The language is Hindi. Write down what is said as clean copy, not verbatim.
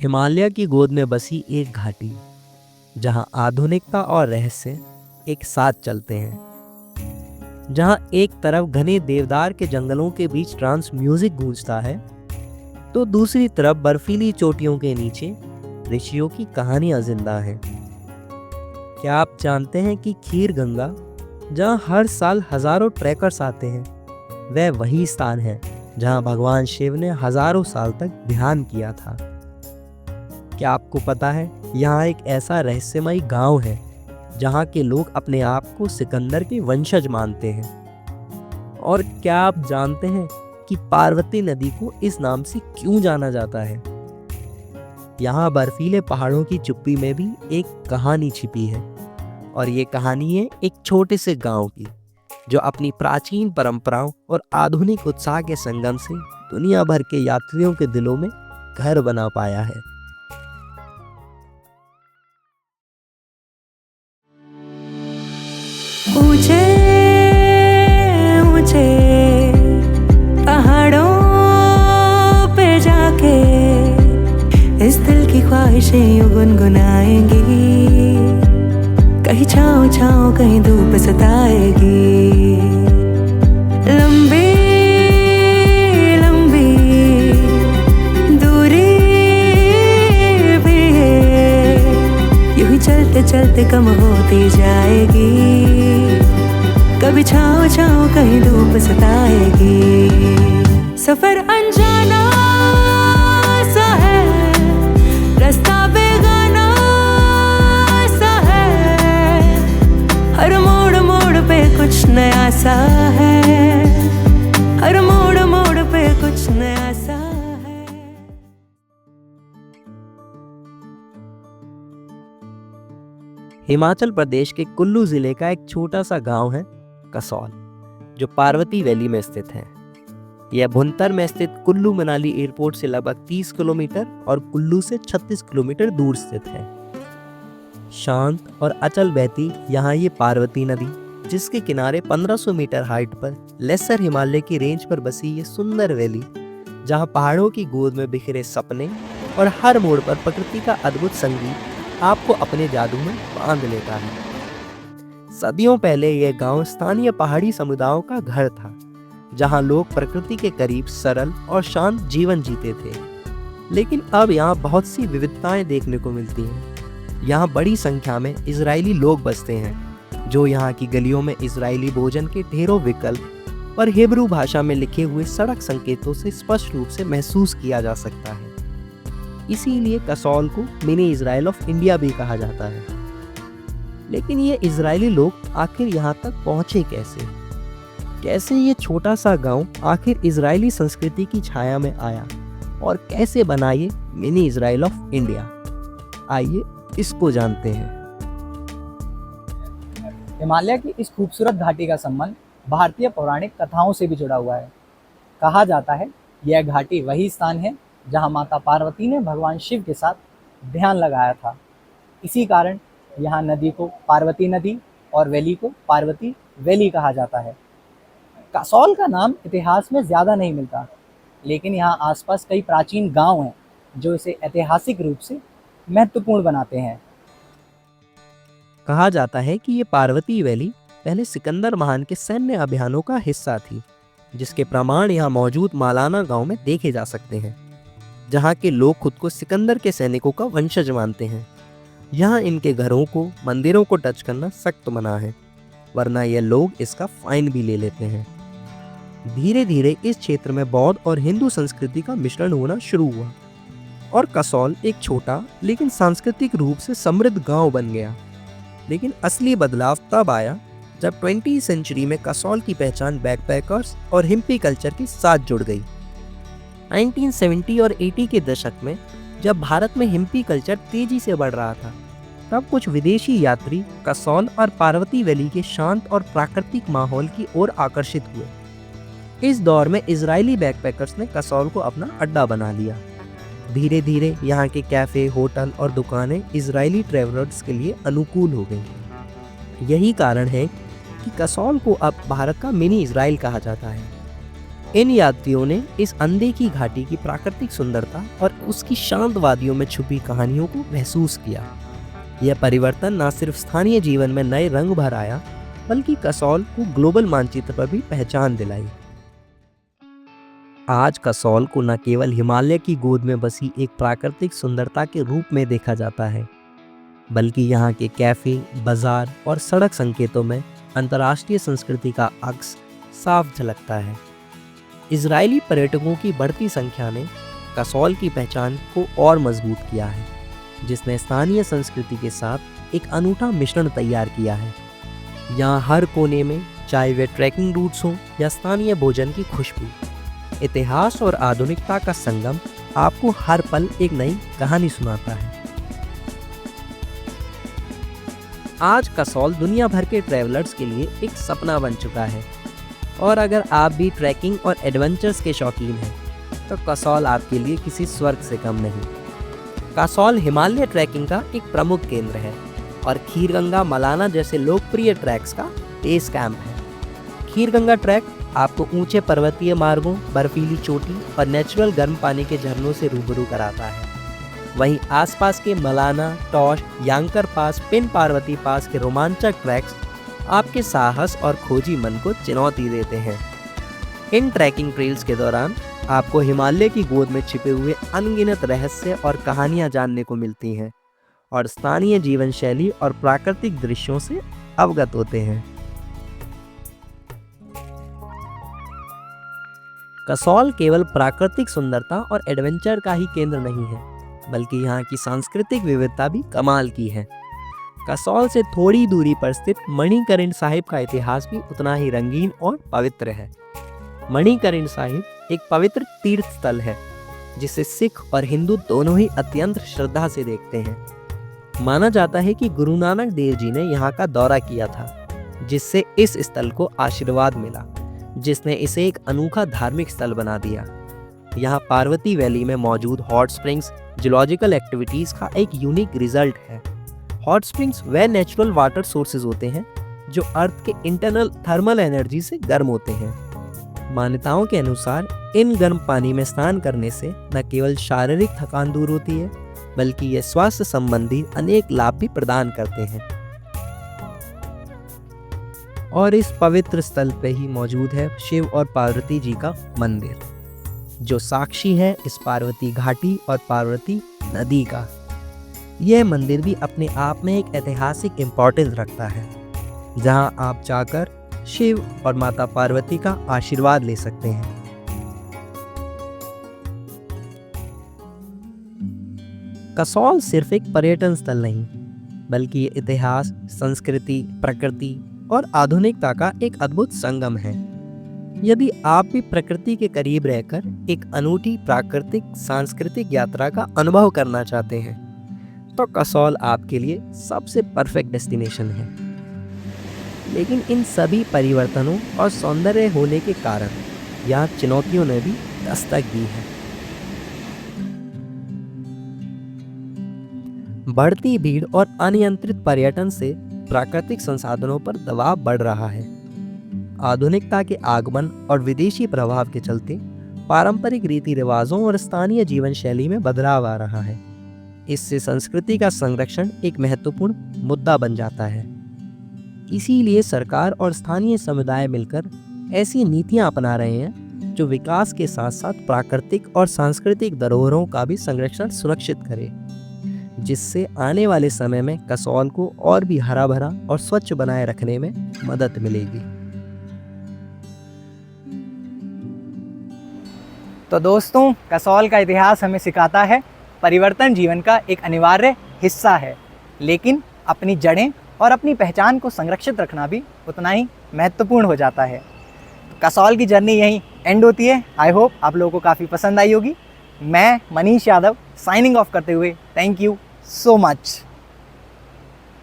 हिमालय की गोद में बसी एक घाटी जहां आधुनिकता और रहस्य एक साथ चलते हैं। जहां एक तरफ घने देवदार के जंगलों के बीच ट्रांस म्यूजिक गूंजता है, तो दूसरी तरफ बर्फीली चोटियों के नीचे ऋषियों की कहानियां जिंदा हैं। क्या आप जानते हैं कि खीर गंगा, जहां हर साल हजारों ट्रैकर्स आते हैं, वह वही स्थान है जहां भगवान शिव ने हजारों साल तक ध्यान किया था। क्या आपको पता है, यहाँ एक ऐसा रहस्यमयी गांव है जहाँ के लोग अपने आप को सिकंदर के वंशज मानते हैं। और क्या आप जानते हैं कि पार्वती नदी को इस नाम से क्यों जाना जाता है? यहाँ बर्फीले पहाड़ों की चुप्पी में भी एक कहानी छिपी है, और ये कहानी है एक छोटे से गांव की, जो अपनी प्राचीन परंपराओं और आधुनिक उत्साह के संगम से दुनिया भर के यात्रियों के दिलों में घर बना पाया है। ऊंचे ऊंचे पहाड़ों पे जाके इस दिल की ख्वाहिशें यूं गुनगुनाएंगी। कहीं छाँव छाँव कहीं धूप सताएगी। लंबी लंबी दूरी भी है, यूं ही चलते चलते कम होती जाएगी। कभी छाँव छाँव कहीं धूप सताएगी। सफर अनजाना सा है, रास्ता बेगाना सा है, हर मोड़ मोड़ पे कुछ नया सा है, हर मोड़ मोड़ पे कुछ नया सा है। हिमाचल प्रदेश के कुल्लू जिले का एक छोटा सा गांव है कसौल, जो पार्वती वैली में स्थित है। यह भुंतर में स्थित कुल्लू मनाली एयरपोर्ट से लगभग 30 किलोमीटर और कुल्लू से 36 किलोमीटर दूर स्थित है। शांत और अचल बहती यहाँ ये पार्वती नदी, जिसके किनारे 1500 मीटर हाइट पर लेसर हिमालय की रेंज पर बसी ये सुंदर वैली, जहाँ पहाड़ों की गोद में बिखरे सपने और हर मोड़ पर प्रकृति का अद्भुत संगीत आपको अपने जादू में बांध लेता है। सदियों पहले यह गांव स्थानीय पहाड़ी समुदायों का घर था, जहां लोग प्रकृति के करीब सरल और शांत जीवन जीते थे। लेकिन अब यहाँ बहुत सी विविधताएं देखने को मिलती हैं। यहाँ बड़ी संख्या में इजरायली लोग बसते हैं, जो यहाँ की गलियों में इजरायली भोजन के ढेरों विकल्प और हिब्रू भाषा में लिखे हुए सड़क संकेतों से स्पष्ट रूप से महसूस किया जा सकता है। इसीलिए कसौल को मिनी इजराइल ऑफ इंडिया भी कहा जाता है। लेकिन ये इजरायली लोग आखिर यहाँ तक पहुँचे कैसे? कैसे ये छोटा सा गांव आखिर इजरायली संस्कृति की छाया में आया, और कैसे बना ये मिनी इजराइल ऑफ इंडिया? आइए इसको जानते हैं। हिमालय की इस खूबसूरत घाटी का संबंध भारतीय पौराणिक कथाओं से भी जुड़ा हुआ है। कहा जाता है यह घाटी वही स्थान है जहां माता पार्वती ने भगवान शिव के साथ ध्यान लगाया था। इसी कारण यहाँ नदी को पार्वती नदी और वैली को पार्वती वैली कहा जाता है। कसौल का नाम इतिहास में ज़्यादा नहीं मिलता, लेकिन यहाँ आसपास कई प्राचीन गांव हैं जो इसे ऐतिहासिक रूप से महत्वपूर्ण बनाते हैं। कहा जाता है कि ये पार्वती वैली पहले सिकंदर महान के सैन्य अभियानों का हिस्सा थी, जिसके प्रमाण यहाँ मौजूद मालाना गांव में देखे जा सकते हैं, जहाँ के लोग खुद को सिकंदर के सैनिकों का वंशज मानते हैं। यहाँ इनके घरों को, मंदिरों को टच करना सख्त मना है, वरना ये लोग इसका फाइन भी ले लेते हैं। धीरे धीरे इस क्षेत्र में बौद्ध और हिंदू संस्कृति का मिश्रण होना शुरू हुआ, और कसौल एक छोटा लेकिन सांस्कृतिक रूप से समृद्ध गांव बन गया। लेकिन असली बदलाव तब आया जब 20वीं सेंचुरी में कसौल की पहचान बैकपैकर्स और हिम्पी कल्चर के साथ जुड़ गई। 1970 और 80 के दशक में जब भारत में हिम्पी कल्चर तेजी से बढ़ रहा था, तब कुछ विदेशी यात्री कसौल और पार्वती वैली के शांत और प्राकृतिक माहौल की ओर आकर्षित हुए। इस दौर में इजरायली बैकपैकर्स ने कसौल को अपना अड्डा बना लिया। धीरे धीरे यहाँ के कैफे, होटल और दुकानें इजरायली ट्रैवलर्स के लिए अनुकूल हो गई। यही कारण है कि कसौल को अब भारत का मिनी इजराइल कहा जाता है। इन यात्रियों ने इस अनदेखी घाटी की प्राकृतिक सुंदरता और उसकी शांत वादियों में छुपी कहानियों को महसूस किया। यह परिवर्तन न सिर्फ स्थानीय जीवन में नए रंग भर आया, बल्कि कसौल को ग्लोबल मानचित्र पर भी पहचान दिलाई। आज कसौल को न केवल हिमालय की गोद में बसी एक प्राकृतिक सुंदरता के रूप में देखा जाता है, बल्कि यहाँ के कैफे, बाजार और सड़क संकेतों में अंतर्राष्ट्रीय संस्कृति का अक्स साफ झलकता है। इजरायली पर्यटकों की बढ़ती संख्या ने कसौल की पहचान को और मजबूत किया है, जिसने स्थानीय संस्कृति के साथ एक अनूठा मिश्रण तैयार किया है। यहाँ हर कोने में, चाहे वे ट्रैकिंग रूट्स हों या स्थानीय भोजन की खुशबू, इतिहास और आधुनिकता का संगम आपको हर पल एक नई कहानी सुनाता है। आज कसौल दुनिया भर के ट्रैवलर्स के लिए एक सपना बन चुका है, और अगर आप भी ट्रैकिंग और एडवेंचर्स के शौकीन हैं, तो कसौल आपके लिए किसी स्वर्ग से कम नहीं। कसौल हिमालय ट्रैकिंग का एक प्रमुख केंद्र है और खीरगंगा, मलाना जैसे लोकप्रिय ट्रैक्स का बेस कैंप है। खीरगंगा ट्रैक आपको ऊंचे पर्वतीय मार्गों, बर्फीली चोटी और नेचुरल गर्म पानी के झरनों से रूबरू कराता है। वहीं आसपास के मलाना, टॉश, यांकर पास, पिन पार्वती पास के रोमांचक ट्रैक्स आपके साहस और खोजी मन को चुनौती देते हैं। इन ट्रैकिंग ट्रेल्स के दौरान आपको हिमालय की गोद में छिपे हुए अनगिनत रहस्य और कहानियां जानने को मिलती हैं, और स्थानीय जीवन शैली और प्राकृतिक दृश्यों से अवगत होते हैं। कसौल केवल प्राकृतिक सुंदरता और एडवेंचर का ही केंद्र नहीं है, बल्कि यहाँ की सांस्कृतिक विविधता भी कमाल की है। कसौल से थोड़ी दूरी पर स्थित मणिकरण साहिब का इतिहास भी उतना ही रंगीन और पवित्र है। मणिकरण साहिब एक पवित्र तीर्थ स्थल है, जिसे सिख और हिंदू दोनों ही अत्यंत श्रद्धा से देखते हैं। माना जाता है कि गुरु नानक देव जी ने यहाँ का दौरा किया था, जिससे इस स्थल को आशीर्वाद मिला, जिसने इसे एक अनोखा धार्मिक स्थल बना दिया। यहाँ पार्वती वैली में मौजूद हॉट स्प्रिंग्स जियोलॉजिकल एक्टिविटीज का एक यूनिक रिजल्ट है। हॉट स्प्रिंग्स वे नेचुरल वाटर सोर्सेज होते हैं जो अर्थ के इंटरनल थर्मल एनर्जी से गर्म होते हैं। मान्यताओं के अनुसार इन गर्म पानी में स्नान करने से न केवल शारीरिक थकान दूर होती है, बल्कि ये स्वास्थ्य संबंधी अनेक लाभ भी प्रदान करते हैं। और इस पवित्र स्थल पे ही मौजूद है शिव और पार्वती जी का मंदिर, जो साक्षी है इस पार्वती घाटी और पार्वती नदी का। यह मंदिर भी अपने आप में एक ऐतिहासिक इम्पोर्टेंस रखता है, जहां आप जाकर शिव और माता पार्वती का आशीर्वाद ले सकते हैं। कसौल सिर्फ एक पर्यटन स्थल नहीं, बल्कि ये इतिहास, संस्कृति, प्रकृति और आधुनिकता का एक अद्भुत संगम है। यदि आप भी प्रकृति के करीब रहकर एक अनूठी प्राकृतिक सांस्कृतिक यात्रा का अनुभव करना चाहते हैं, तो कसौल आपके लिए सबसे परफेक्ट डेस्टिनेशन है। लेकिन इन सभी परिवर्तनों और सौंदर्य होने के कारण यहाँ चुनौतियों ने भी दस्तक दी है। बढ़ती भीड़ और अनियंत्रित पर्यटन से प्राकृतिक संसाधनों पर दबाव बढ़ रहा है। आधुनिकता के आगमन और विदेशी प्रभाव के चलते पारंपरिक रीति रिवाजों और स्थानीय जीवन शैली में बदलाव आ रहा है। इससे संस्कृति का संरक्षण एक महत्वपूर्ण मुद्दा बन जाता है। इसीलिए सरकार और स्थानीय समुदाय मिलकर ऐसी नीतियां अपना रहे हैं जो विकास के साथ साथ प्राकृतिक और सांस्कृतिक धरोहरों का भी संरक्षण सुनिश्चित करे, जिससे आने वाले समय में कसौल को और भी हरा भरा और स्वच्छ बनाए रखने में मदद मिलेगी। तो दोस्तों, कसौल का इतिहास हमें सिखाता है परिवर्तन जीवन का एक अनिवार्य हिस्सा है, लेकिन अपनी जड़ें और अपनी पहचान को संरक्षित रखना भी उतना ही महत्वपूर्ण हो जाता है। तो कसौल की जर्नी यहीं एंड होती है। आई होप आप लोगों को काफ़ी पसंद आई होगी। मैं मनीष यादव साइनिंग ऑफ करते हुए थैंक यू सो मच।